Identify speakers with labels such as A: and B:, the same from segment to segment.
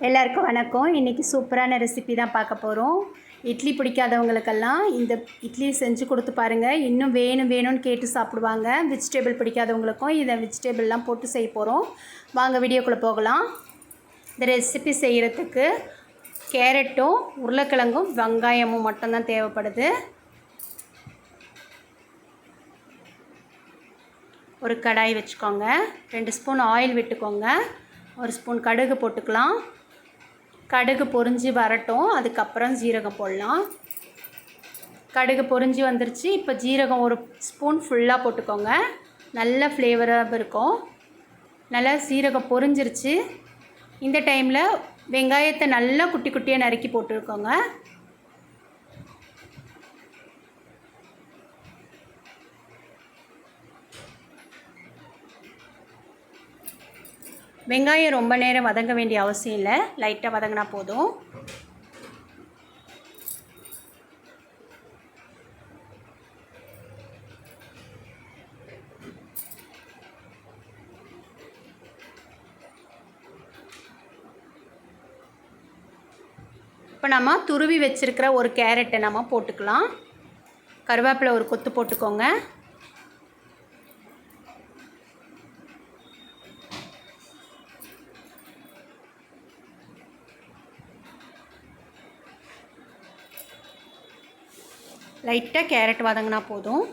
A: எல்லாருக்கும் வணக்கம். இன்றைக்கி சூப்பரான ரெசிபி தான் பார்க்க போகிறோம். இட்லி பிடிக்காதவங்களுக்கெல்லாம் இந்த இட்லி செஞ்சு கொடுத்து பாருங்கள். இன்னும் வேணும்னு கேட்டு சாப்பிடுவாங்க. வெஜிடபிள் பிடிக்காதவங்களுக்கும் இதை வெஜிடபிள்லாம் போட்டு செய்ய போகிறோம். வாங்க வீடியோக்குள்ளே போகலாம். இந்த ரெசிபி செய்கிறதுக்கு கேரட்டும் உருளைக்கிழங்கும் வெங்காயமும் மட்டும்தான் தேவைப்படுது. ஒரு கடாய் வச்சுக்கோங்க. 2 ஸ்பூன் ஆயில் விட்டுக்கோங்க. 1 ஸ்பூன் கடுகு போட்டுக்கலாம். கடுகு பொரிஞ்சு வரட்டும். அதுக்கப்புறம் ஜீரகம் போடலாம். கடுகு பொரிஞ்சு வந்துருச்சு. இப்போ ஜீரகம் 1 ஸ்பூன் ஃபுல்லாக போட்டுக்கோங்க. நல்ல ஃப்ளேவராக இருக்கும். நல்லா சீரகம் பொரிஞ்சிருச்சு. இந்த டைமில் வெங்காயத்தை நல்லா குட்டி குட்டியாக நறுக்கி போட்டுருக்கோங்க. வெங்காயம் ரொம்ப நேரம் வதங்க வேண்டிய அவசியம் இல்லை. லைட்டாக வதங்கினா போதும். இப்போ நம்ம துருவி வச்சுருக்கிற ஒரு கேரட்டை நம்ம போட்டுக்கலாம். கருவேப்பிலை ஒரு கொத்து போட்டுக்கோங்க. லைட்டாக கேரட் வதங்கினா போதும்.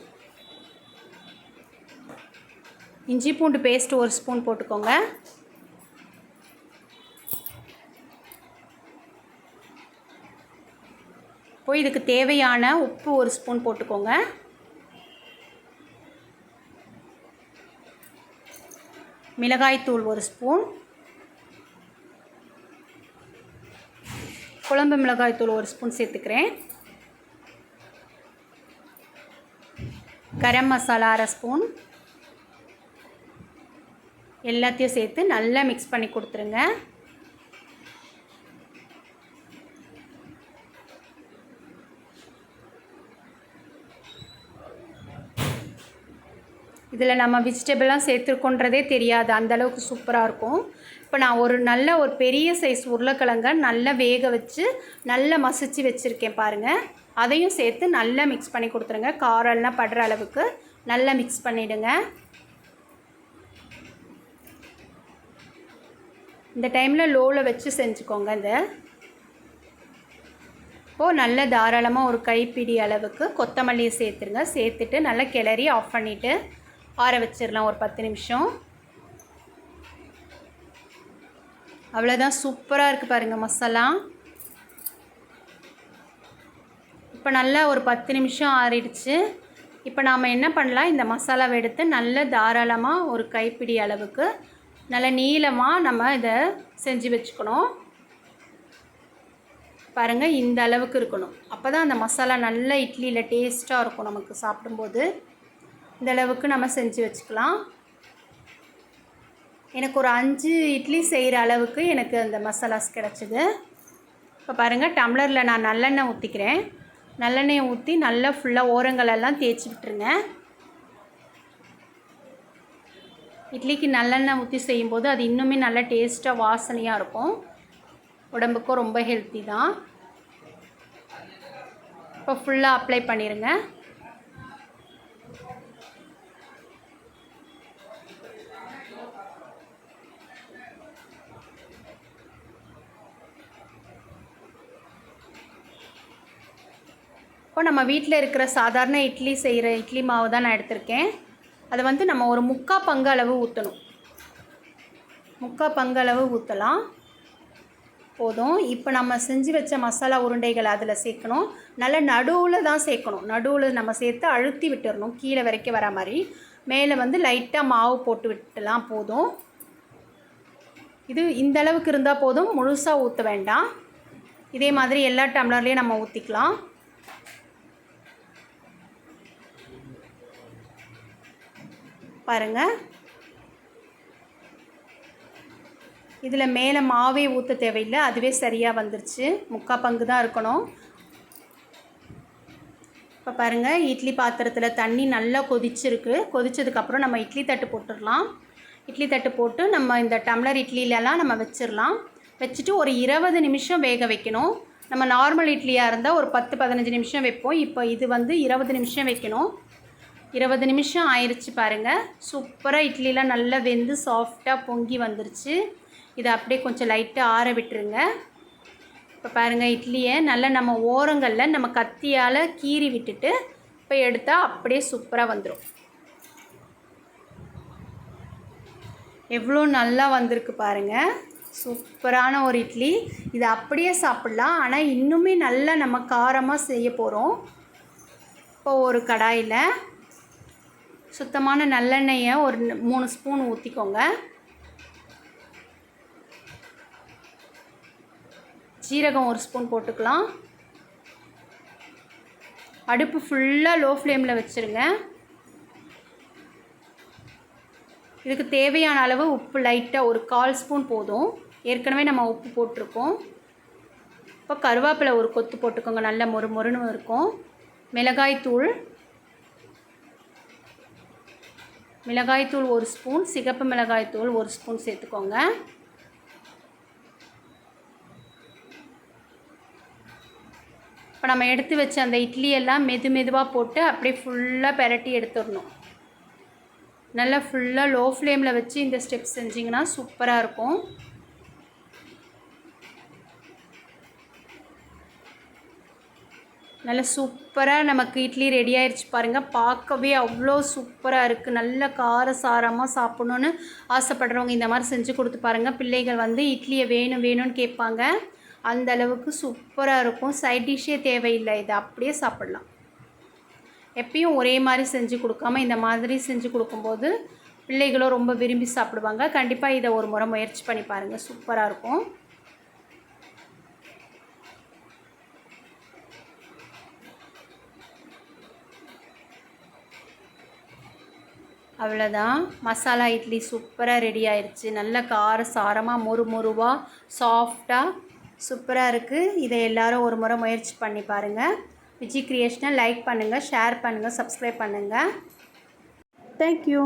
A: இஞ்சி பூண்டு பேஸ்ட் 1 ஸ்பூன் போட்டுக்கோங்க. இப்போ இதுக்கு தேவையான உப்பு 1 ஸ்பூன் போட்டுக்கோங்க. மிளகாய்த்தூள் 1 ஸ்பூன். குழம்பு மிளகாய்த்தூள் 1 ஸ்பூன் சேர்த்துக்கிறேன். கரம் மசாலா 1/2 ஸ்பூன். எல்லாத்தையும் சேர்த்து நல்லா மிக்ஸ் பண்ணி கொடுத்துருங்க. இதில் நம்ம வெஜிடபிள்லாம் சேர்த்துருக்கோன்றதே தெரியாது, அந்தளவுக்கு சூப்பராக இருக்கும். இப்போ நான் ஒரு பெரிய சைஸ் உருளைக்கிழங்க நல்லா வேக வச்சு நல்லா மசிச்சு வச்சுருக்கேன் பாருங்கள். அதையும் சேர்த்து நல்லா மிக்ஸ் பண்ணி கொடுத்துருங்க. காரெல்லாம் படுற அளவுக்கு நல்லா மிக்ஸ் பண்ணிவிடுங்க. இந்த டைமில் லோவில் வச்சு செஞ்சுக்கோங்க. இப்போது நல்ல தாராளமாக ஒரு கைப்பிடி அளவுக்கு கொத்தமல்லியை சேர்த்துருங்க. சேர்த்துட்டு நல்லா கிளறி ஆஃப் பண்ணிவிட்டு ஆற வச்சிடலாம் ஒரு 10 நிமிஷம். அவ்வளோதான், சூப்பராக இருக்குது பாருங்கள் மசாலா. இப்போ நல்லா ஒரு 10 நிமிஷம் ஆறிடுச்சு. இப்போ நாம் என்ன பண்ணலாம், இந்த மசாலாவை எடுத்து நல்ல தாராளமாக ஒரு கைப்பிடி அளவுக்கு நல்ல நீளமாக நம்ம இதை செஞ்சு வச்சுக்கணும். பாருங்கள், இந்த அளவுக்கு இருக்கணும். அப்போ தான் அந்த மசாலா நல்ல இட்லியில் டேஸ்ட்டாக இருக்கும். நமக்கு சாப்பிடும்போது இந்த அளவுக்கு நம்ம செஞ்சு வச்சுக்கலாம். எனக்கு ஒரு 5 இட்லி செய்கிற அளவுக்கு எனக்கு அந்த மசாலாஸ் கிடச்சிது. இப்போ பாருங்கள், டம்ளரில் நான் நல்லெண்ணெய் ஊற்றிக்கிறேன். நல்லெண்ணெயை ஊற்றி நல்லா ஃபுல்லாக ஓரங்களெல்லாம் தேய்ச்சி விட்டுருங்க. இட்லிக்கு நல்லெண்ணெய் ஊற்றி செய்யும்போது அது இன்னுமே நல்ல டேஸ்ட்டாக வாசனையாக இருக்கும். உடம்புக்கும் ரொம்ப ஹெல்த்தி தான். இப்போ ஃபுல்லாக அப்ளை பண்ணிடுங்க. இப்போ நம்ம வீட்டில் இருக்கிற சாதாரண இட்லி செய்கிற இட்லி மாவு தான் நான் எடுத்திருக்கேன். அதை நம்ம ஒரு 3/4 பங்கு அளவு ஊற்றணும். 3/4 பங்கு அளவு ஊற்றலாம் போதும். இப்போ நம்ம செஞ்சு வச்ச மசாலா உருண்டைகளை அதில் சேர்க்கணும். நல்லா நடுவில் தான் சேர்க்கணும். நடுவில் நம்ம சேர்த்து அழுத்தி விட்டுறணும், கீழே வரைக்கும் வர மாதிரி. மேலே லைட்டாக மாவு போட்டு விட்டுலாம் போதும். இது இந்த அளவுக்கு இருந்தால் போதும், முழுசாக ஊற்ற வேண்டாம். இதே மாதிரி எல்லா டம்ளர்லேயும் நம்ம ஊற்றிக்கலாம். பாருங்கள், இதில் மேலே மாவே ஊற்ற தேவையில்லை, அதுவே சரியாக வந்துருச்சு. 3/4 பங்கு தான் இருக்கணும். இப்போ பாருங்கள், இட்லி பாத்திரத்தில் தண்ணி நல்லா கொதிச்சிருக்கு. கொதிச்சதுக்கப்புறம் நம்ம இட்லி தட்டு போட்டுடலாம். இட்லி தட்டு போட்டு நம்ம இந்த டம்ளர் இட்லிலலாம் நம்ம வச்சிடலாம். வச்சுட்டு ஒரு 20 நிமிஷம் வேக வைக்கணும். நம்ம நார்மல் இட்லியாக இருந்தால் ஒரு 10-15 நிமிஷம் வைப்போம். இப்போ இது வந்து 20 நிமிஷம் வைக்கணும். 20 நிமிஷம் ஆயிடுச்சு பாருங்கள். சூப்பராக இட்லிலாம் நல்லா வெந்து சாஃப்டாக பொங்கி வந்துருச்சு. இதை அப்படியே கொஞ்சம் லைட்டாக ஆற விட்டுருங்க. இப்போ பாருங்கள், இட்லியை நல்லா நம்ம ஓரங்களில் நம்ம கத்தியால் கீறி விட்டுட்டு இப்போ எடுத்தால் அப்படியே சூப்பராக வந்துடும். எவ்வளோ நல்லா வந்திருக்கு பாருங்கள். சூப்பரான ஒரு இட்லி. இது அப்படியே சாப்பிட்லாம். ஆனால் இன்னுமே நல்லா நம்ம காரமாக செய்ய போகிறோம். இப்போ ஒரு கடாயில் சுத்தமான நல்லெண்ணெயை ஒரு 3 ஸ்பூன் ஊற்றிக்கோங்க. ஜீரகம் 1 ஸ்பூன் போட்டுக்கலாம். அடுப்பு ஃபுல்லாக லோ ஃப்ளேமில் வச்சுருங்க. இதுக்கு தேவையான அளவு உப்பு லைட்டாக ஒரு 1/4 ஸ்பூன் போதும். ஏற்கனவே நம்ம உப்பு போட்டிருக்கோம். இப்போ கருவேப்பிலை ஒரு கொத்து போட்டுக்கோங்க, நல்ல மொறுமொறுன்னு இருக்கும். மிளகாய்த்தூள் 1 ஸ்பூன், சிகப்பு மிளகாய்த்தூள் 1 ஸ்பூன் சேர்த்துக்கோங்க. இப்போ நம்ம எடுத்து வச்ச அந்த இட்லியெல்லாம் மெதுவாக போட்டு அப்படியே ஃபுல்லாக பெரட்டி எடுத்துடணும். நல்லா ஃபுல்லாக லோ ஃப்ளேமில் வச்சு இந்த ஸ்டெப் செஞ்சிங்கன்னா சூப்பராக இருக்கும். நல்லா சூப்பராக நமக்கு இட்லி ரெடி ஆயிடுச்சு பாருங்கள். பார்க்கவே அவ்வளோ சூப்பராக இருக்குது. நல்ல காரசாரமாக சாப்பிட்ணுன்னு ஆசைப்படுறவங்க இந்த மாதிரி செஞ்சு கொடுத்து பாருங்கள். பிள்ளைகள் வந்து இட்லியை வேணும்னு கேட்பாங்க. அந்த அளவுக்கு சூப்பராக இருக்கும். சைட் டிஷ்ஷே தேவையில்லை, இதை அப்படியே சாப்பிட்லாம். எப்பயும் ஒரே மாதிரி செஞ்சு கொடுக்காம இந்த மாதிரி செஞ்சு கொடுக்கும்போது பிள்ளைகளும் ரொம்ப விரும்பி சாப்பிடுவாங்க. கண்டிப்பாக இதை ஒரு முறை முயற்சி பண்ணி பாருங்கள், சூப்பராக இருக்கும். அவ்வளோதான், மசாலா இட்லி சூப்பராக ரெடி ஆயிடுச்சு. நல்ல காரசாரமாக மொறுமொறுவாக சாஃப்டாக சூப்பராக இருக்குது. இதை எல்லோரும் ஒரு முறை முயற்சி பண்ணி பாருங்கள். விஜி கிரியேஷனை லைக் பண்ணுங்கள், ஷேர் பண்ணுங்கள், சப்ஸ்கிரைப் பண்ணுங்கள். தேங்க்யூ.